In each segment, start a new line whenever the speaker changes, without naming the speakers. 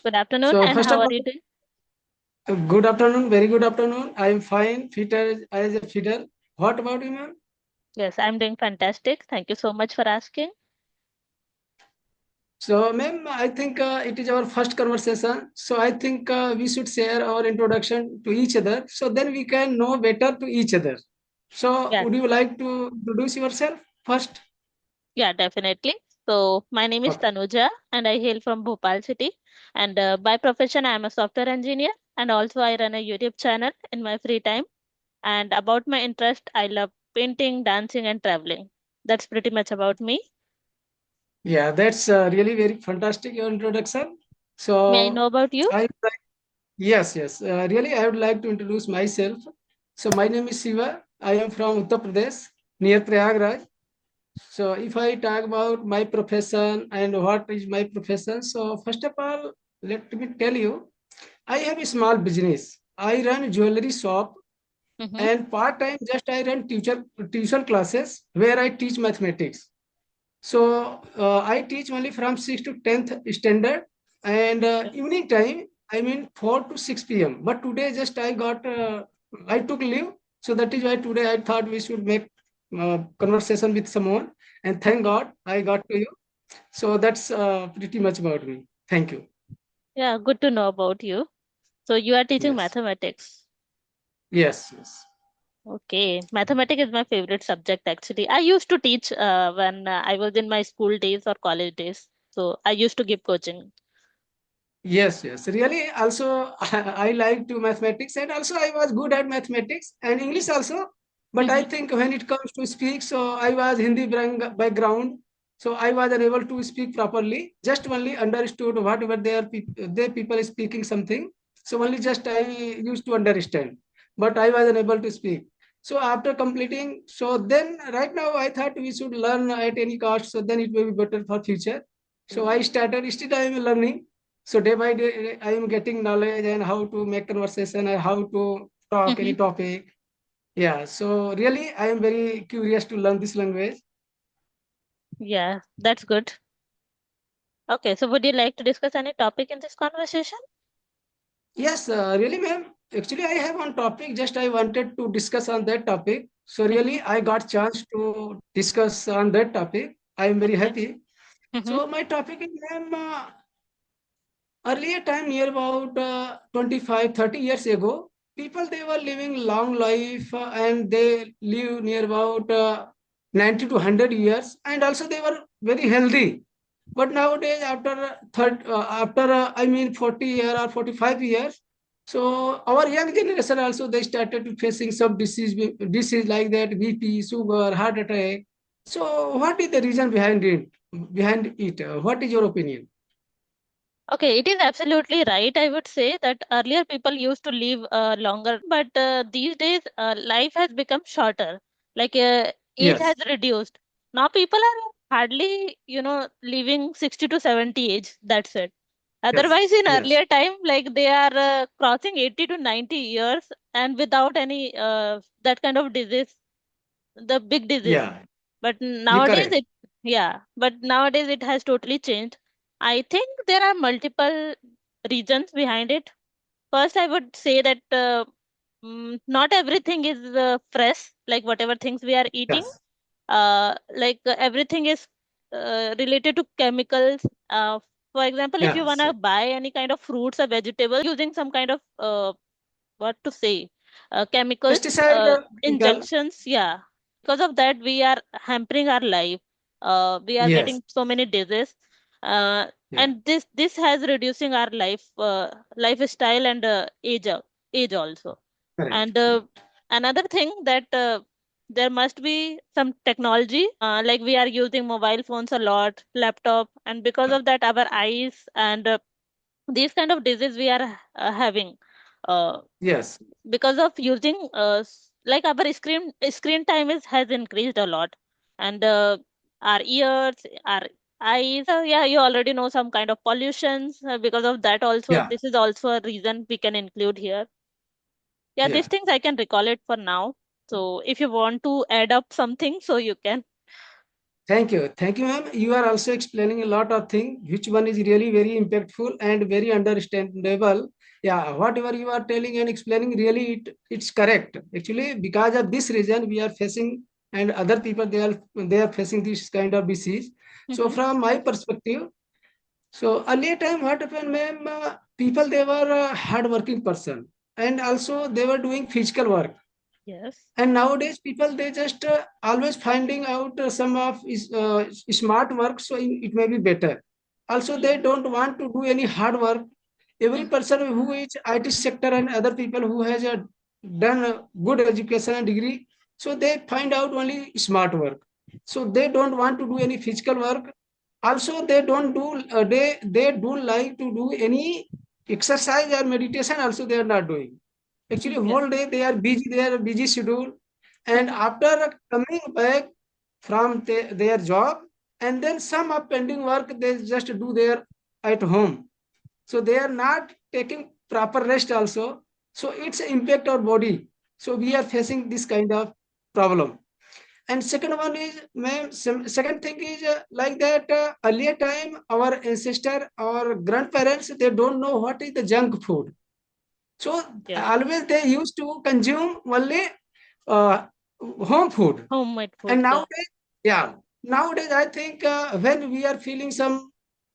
Good afternoon,
So
and
first
how
of
are
all,
you doing?
good afternoon, very good afternoon. I am fine, fit as a fiddle. What about you, ma'am?
Yes, I'm doing fantastic. Thank you so much for asking.
So, ma'am, I think it is our first conversation. So I think we should share our introduction to each other. So then we can know better to each other. So
Yeah,
would you like to introduce yourself first?
yeah, definitely. So, my name is
Okay.
Tanuja, and I hail from Bhopal city. And by profession, I am a software engineer, and also I run a YouTube channel in my free time. And about my interest, I love painting, dancing, and traveling. That's pretty much about me.
Yeah, that's really very fantastic your introduction.
May I
So
know about you?
I yes, yes. Really, I would like to introduce myself. So my name is Shiva. I am from Uttar Pradesh, near Prayagraj. So if I talk about my profession and what is my profession, so first of all, let me tell you, I have a small business. I run jewelry shop
Mm-hmm.
and part time just I run tuition classes where I teach mathematics. So I teach only from 6 to 10th standard and evening time, I mean 4 to 6 p.m. But today just I took leave. So that is why today I thought we should make conversation with someone. And thank
Okay.
God I got to you. So that's pretty much about me. Thank you.
Yeah, good to know about you. So, you are teaching
Yes.
mathematics.
Yes. Yes.
Okay, mathematics is my favorite subject actually. I used to teach when I was in my school days or college days. So I used to give coaching.
Yes, yes. Really, also I like to mathematics, and also I was good at mathematics and English also. But I
Hmm.
think when it comes to speak, so I was Hindi background, so I was unable to speak properly. Just only understood whatever they people is speaking something. So only just I used to understand, but I was unable to speak. So after completing, so then right now I thought we should learn at any cost. So then it will be better for future. So I started. Still I am learning, so day by day, I am getting knowledge and how to make conversation and how to talk any
Hmm.
topic. Yeah. So really, I am very curious to learn this language.
Yeah, that's good. Okay, so would you like to discuss any topic in this conversation?
Yes, really, ma'am. Actually, I have one topic. Just I wanted to discuss on that topic. So
Hmm.
really, I got chance to discuss on that topic. I am very
Okay.
happy.
Hmm.
So my topic is, ma'am, earlier time near about 25 30 years ago, people they were living long life and they live near about 90 to 100 years and also they were very healthy. But nowadays after I mean 40 year or 45 years, so our young generation also they started to facing some disease like that, BP, sugar, heart attack. So what is the reason behind it? What is your opinion?
Okay, it is absolutely right. I would say that earlier people used to live longer, but these days life has become shorter. Like age
Yes,
has reduced. Now people are hardly, living 60 to 70 age. That's it.
yes,
Otherwise, in
yes.
earlier time, like they are crossing 80 to 90 years and without any that kind of disease, the big disease.
Yeah,
But
you
nowadays,
correct.
it has totally changed. I think there are multiple reasons behind it. First, I would say that not everything is fresh, like whatever things we are eating.
Yes,
Everything is related to chemicals. For example, if you want
yes.
to buy any kind of fruits or vegetables, they are using some kind of what to say chemicals,
Pesticide chemical.
injections. Yeah, because of that, we are hampering our life. We are
Yes,
getting so many diseases, uh,
yeah,
and this has reducing our lifestyle and age also.
correct,
And
correct.
another thing that there must be some technology, like we are using mobile phones a lot, laptop, and because of that, our eyes and these kind of disease we are having. Uh,
Yes,
because of using like our screen time is has increased a lot, and our ears, our eyes, yeah, you already know some kind of pollutions, because of that also
yeah,
this is also a reason we can include here. Yeah, these
yeah.
things I can recall it for now. So if you want to add up something, so you can.
Thank you, ma'am. You are also explaining a lot of things, which one is really very impactful and very understandable. Yeah, whatever you are telling and explaining, really it's correct. Actually, because of this reason, we are facing, and other people they are facing this kind of disease. So,
Mm-hmm.
from my perspective, so earlier time, what happened, ma'am? People they were a hardworking person, and also they were doing physical work.
Yes.
And nowadays people they just always finding out some of is smart work, so it may be better. Also they
Mm-hmm.
don't want to do any hard work. Every person who is IT sector and other people who has done a good education and degree, so they find out only smart work, so they don't want to do any physical work. Also they don't do they don't like to do any exercise or meditation, also they are not doing. Actually,
Yes.
whole day they are busy schedule, and
Mm-hmm.
after coming back from their job, and then some of pending work they just do there at home. So they are not taking proper rest also. So it's impact our body. So we are facing this kind of problem. And second one is, ma'am, second thing is like that earlier time our ancestor or grandparents they don't know what is the junk food, so
Yes.
always they used to consume only uh, home food.
Homemade
And
food. Yeah.
nowadays, yeah, nowadays I think when we are feeling some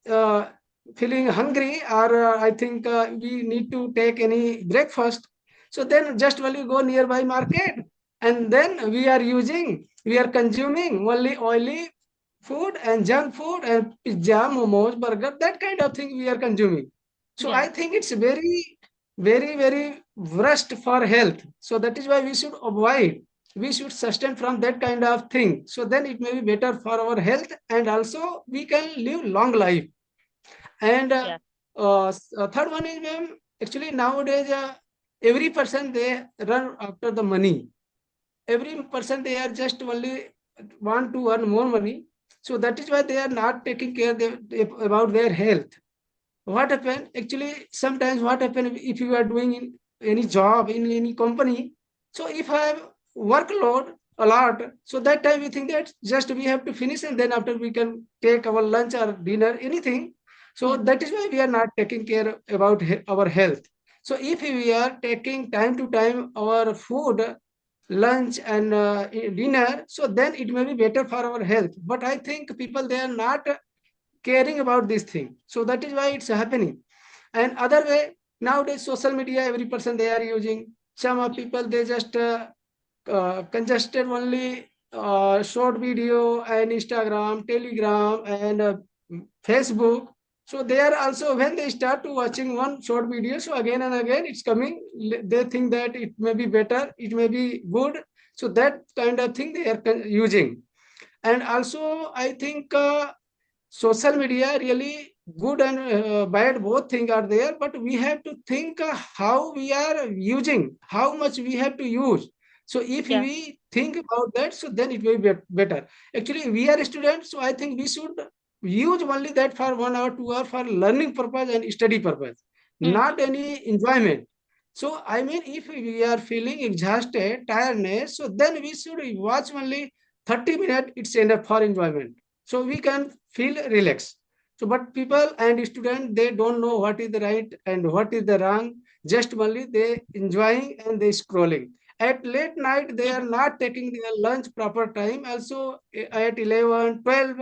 uh, feeling hungry, or I think we need to take any breakfast, so then just only go nearby market, and then we are consuming only oily food and junk food and pizza, momos, burger, that kind of thing we are consuming. So
Yeah.
I think it's very worst for health. So that is why we should avoid, we should sustain from that kind of thing, so then it may be better for our health, and also we can live long life. And
Yeah.
third one is, ma'am, actually nowadays every person they run after the money. Every person they are just only want to earn more money, so that is why they are not taking care about their health. What happen actually, sometimes what happen, if you are doing in any job in any company, so if I have workload a lot, so that time we think that just we have to finish, and then after we can take our lunch or dinner, anything. So
Mm-hmm.
that is why we are not taking care about our health. So if we are taking time to time our food, lunch and dinner, so then it may be better for our health. But I think people they are not caring about this thing, so that is why it's happening. And other way, nowadays social media every person they are using. Some of people they just congested only short video and Instagram, Telegram, and Facebook. So they are also, when they start to watching one short video, so again and again it's coming. They think that it may be better, it may be good. So that kind of thing they are using. And also I think social media really good and bad, both things are there, but we have to think how we are using, how much we have to use. So if
Yeah.
we think about that, so then it will be better. Actually we are students, so I think we should use only that for 1 hour 2 hour for learning purpose and study purpose,
Mm-hmm.
not any enjoyment. So I mean, if we are feeling exhausted tiredness, so then we should watch only 30 minutes, it's enough for enjoyment, so we can feel relaxed. So but people and students they don't know what is the right and what is the wrong, just only they enjoying and they scrolling. At late night they are
Mm-hmm.
not taking their lunch proper time, also at 11, 12,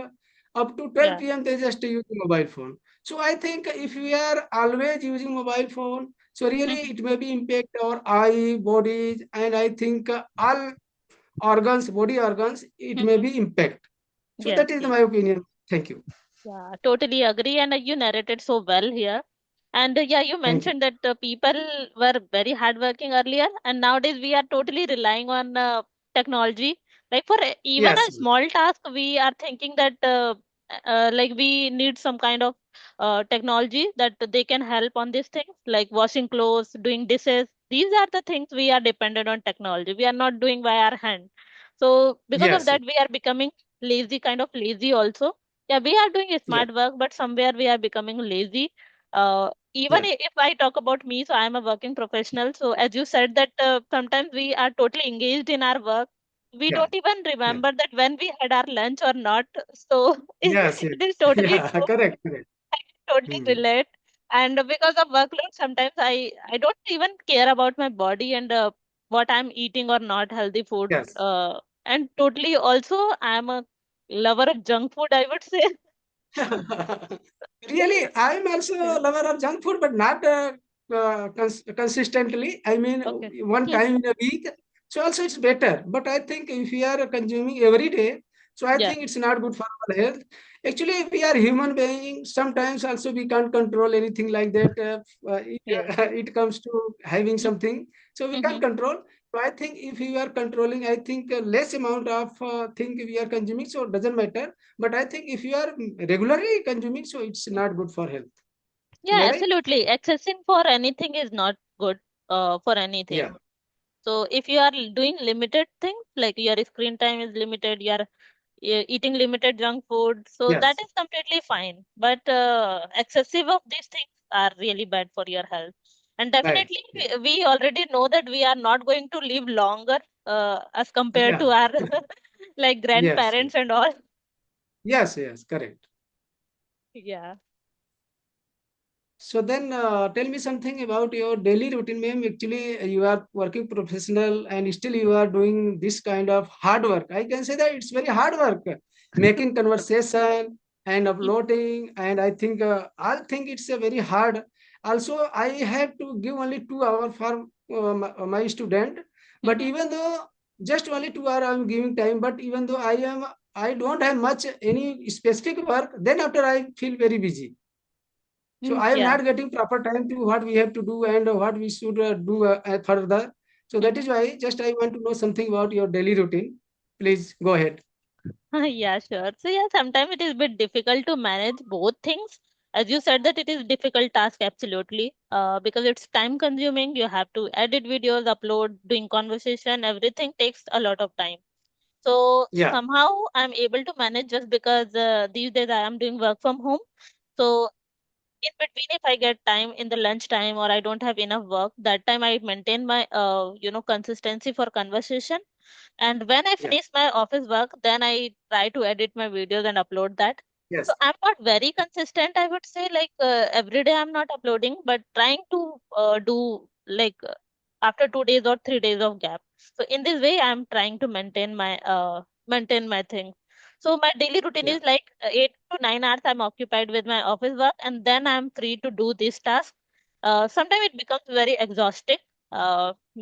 up to 12
Yeah.
p.m they just use the mobile phone. So I think if we are always using mobile phone, so really
Mm-hmm.
it may be impact our eye bodies, and I think all organs, body organs, it may
Mm-hmm.
be impact. So
Yes.
that is
Yes.
my opinion. Thank you.
Yeah, totally agree. And you narrated so well here. And yeah, you
Thank you.
mentioned that people were very hardworking earlier, and nowadays we are totally relying on technology. Like for even
Yes.
a small task, we are thinking that like we need some kind of technology that they can help on these things, like washing clothes, doing dishes. These are the things we are dependent on technology. We are not doing by our hand. So because of
Yes.
that, we are becoming lazy, kind of lazy also. Yeah, we are doing
Yes.
smart work, but somewhere we are becoming lazy. Even
Yes.
if I talk about me, so I am a working professional. So as you said that sometimes we are totally engaged in our work. we
Yeah.
don't even
Yeah.
remember that when we had our lunch or not. So
Yes.
it is
Yes.
totally
Yeah.
true.
Correct. Correct.
I can totally
Hmm.
relate. And because of workload, sometimes I don't even care about my body and what I'm eating or not healthy food.
Yes.
And totally also, I'm a lover of junk food, I would say.
Really, I'm also
Yeah.
a lover of junk food, but not consistently. I mean,
Okay.
one time in a week. So also it's better. But I think if we are consuming every day, so I
Yeah.
think it's not good for our health. Actually, we are human beings. Sometimes also we can't control anything like that.
Yes.
It comes to having something, so we can't
Mm-hmm.
control. So I think if we are controlling, I think less amount of thing we are consuming, so it doesn't matter. But I think if you are regularly consuming, so it's not good for health. Am
Yeah,
I right?
absolutely. Accessing for anything is not good for
Yeah.
anything. So if you are doing limited things, like your screen time is limited, you are eating limited junk food, so that
Yes.
is completely fine. But excessive of these things are really bad for your health. And
Right.
definitely,
Yeah.
we already know that we are not going to live longer as compared to
Yeah.
our like
Yes. Yes.
grandparents and all.
Yes. Yes. Correct.
Yeah.
So then, tell me something about your daily routine, ma'am. Actually, you are working professional and still you are doing this kind of hard work. I can say that it's very hard work, making conversation and uploading. And I think it's a very hard. Also, I have to give only 2 hours for my student. But
Mm-hmm.
even though just only 2 hours I'm giving time, but even though I don't have much any specific work, then after I feel very busy, so I am
Yeah.
not getting proper time to what we have to do and what we should do further. So that
Mm-hmm.
is why just I want to know something about your daily routine. Please go ahead.
Yeah, sure. So yeah, sometimes it is a bit difficult to manage both things. As you said that it is difficult task, absolutely. Because it's time consuming. You have to edit videos, upload, doing conversation, everything takes a lot of time. So
Yeah.
somehow I'm able to manage just because these days I am doing work from home. So in between, if I get time in the lunch time or I don't have enough work, that time I maintain my consistency for conversation, and when I
Yeah.
finish my office work, then I try to edit my videos and upload that. So
Yes.
I'm not very consistent, I would say. Like every day I'm not uploading, but trying to do like after 2 days or 3 days of gap. So in this way, I'm trying to maintain my thing. So my daily routine
Yeah.
is like 8 to 9 hours I'm occupied with my office work, and then I'm free to do this task. Sometimes it becomes very exhausting.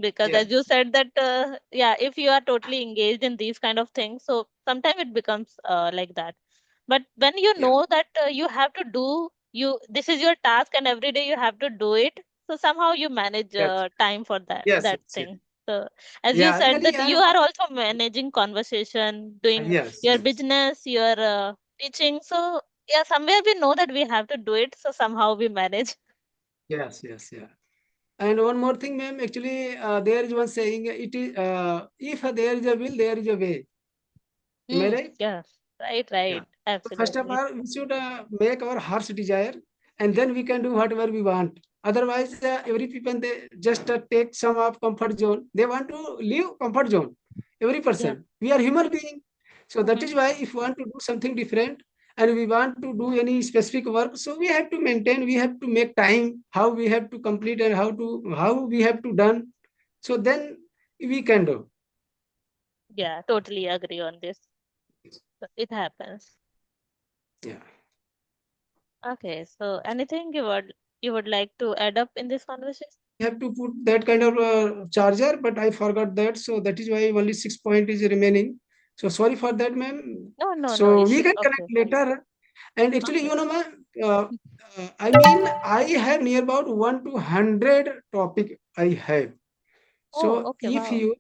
Because as you
Yes.
said that yeah, if you are totally engaged in these kind of things, so sometimes it becomes like that. But when you
Yeah.
know that you have to do you this is your task and every day you have to do it, so somehow you manage
Yes.
time for
Yes.
that
Yes. Yes.
thing. So as you
Yeah.
said
Really.
that you
And
are also managing conversation, doing
yes.
your
Yes.
business, your teaching, so yeah, somewhere we know that we have to do it, so somehow we manage.
Yes. Yes. Yeah. And one more thing, ma'am. Actually, there is one saying. It is if there is a will, there is a way. Am I right?
Yeah, right,
Yeah.
right,
So first of
absolutely.
all, we should make our heart's desire, and then we can do whatever we want. Otherwise, every people they just take some of comfort zone. They want to leave comfort zone. Every
Yeah.
person. We are human being, so that
Mm-hmm.
is why if we want to do something different and we want to do any specific work, so we have to maintain. We have to make time. How we have to complete and how we have to done. So then we can do.
Yeah, totally agree on this. So it happens.
Yeah.
Okay, so anything you would like to add up in this conversation?
Have to put that kind of charger, but I forgot that. So that is why only 6 point is remaining. So sorry for that, ma'am.
No, no, no
So we
issue.
can connect
Okay,
later. And actually,
okay.
ma'am, I mean, I have near about 1 to 100 topic I have.
Oh,
So
okay,
if
wow.
you